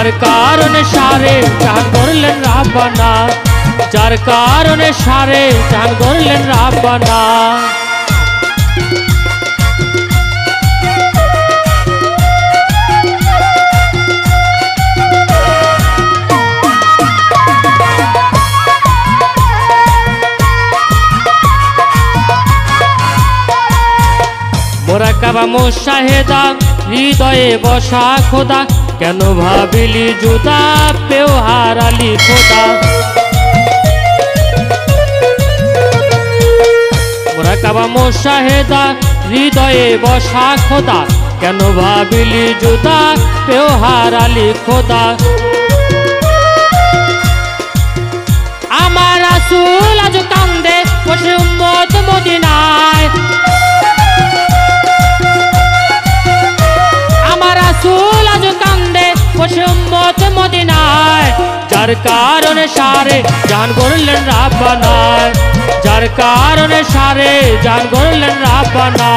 যার কারণে সারে জাহান গড়লেন রাব্বানা, যার কারণে সারে জাহান গড়লেন রাব্বানা। মোরাকাবা মুশাহেদা হৃদয়ে বসা খোদা, কেন ভাবিলি জুদা পেও হারালি খোদা। মোরাকাবা মুশাহেদা হৃদয়ে বসা খোদা, কেন ভাবিলি জুদা পেও হারালি খোদা। আমার রাসূল আজ কান্দে বসে উম্মত মদিনায়, রাসূল আজ কান্দে বসে উম্মত মদিনায়। যার কারণে সারে জাহান গড়লেন রাব্বানা, যার কারণে সারে জাহান গড়লেন রাব্বানা।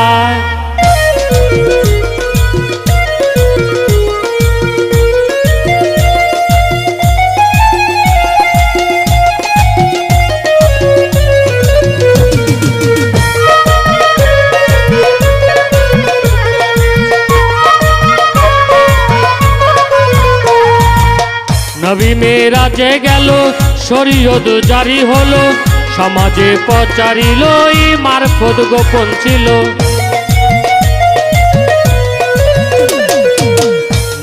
নবী মেরাজে গেল শরীয়ত জারি হলো, সমাজে প্রচারিল এই মারফত গোপন ছিল।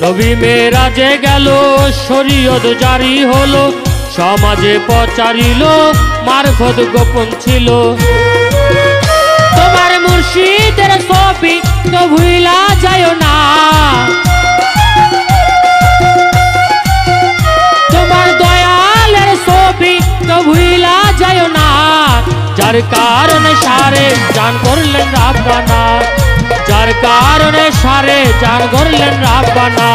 নবী মেরাজে গেল শরীয়ত জারি হলো, সমাজে প্রচারিল মারফত গোপন ছিল। তোমার মুর্শিদের ছবি তো ভুইলা যায়ও না, ভুইলা যায় না। যার কারণে সারে জাহান গড়লেন রাব্বানা, যার কারণে সারে জাহান গড়লেন রাব্বানা।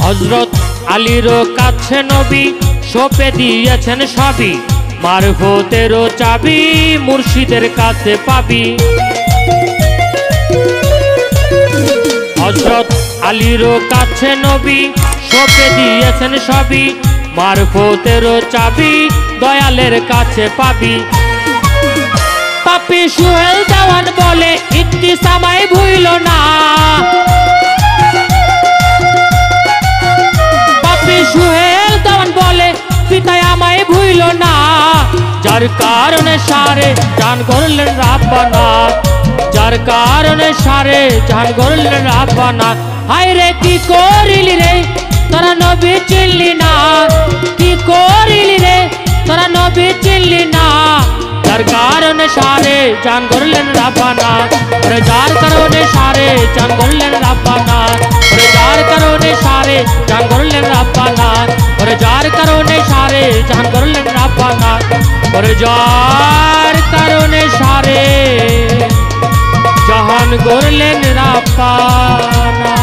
হযরত আলীর কাছে নবী সঁপে দিয়েছেন সবই, মারফতেরও চাবি মুর্শিদের কাছে পাবি। হযরত আলীর কাছে নবী সঁপে দিয়েছেন সবই, মারফতেরও চাবি দয়ালের কাছে পাবি। পাপি সুহেল দেওয়ান বলে ইত্তিসামায় ভুইল না, সুহেল দেওয়ান বলে পিতায় আমায় ভুইল না। যার কারণে সারে জাহান গড়লেন রাব্বানা, যার কারণে সারে জাহান গড়লেন রাব্বানা। হায় রে কি করিলি রে তোরা নবী চিনলি না, কি করিলি রে তোরা নবী চিনলি না। যার কারণে সারে জাহান গড়লেন রাব্বানা, যার কারণে সারে জাহান গড়লেন রাব্বানা, যার কারণে সারে জাহান গড়লেন রাব্বানা, যার কারণে সারে জাহান গড়লেন রাব্বানা, যার কারণে সারে জাহান গড়লেন রাব্বানা।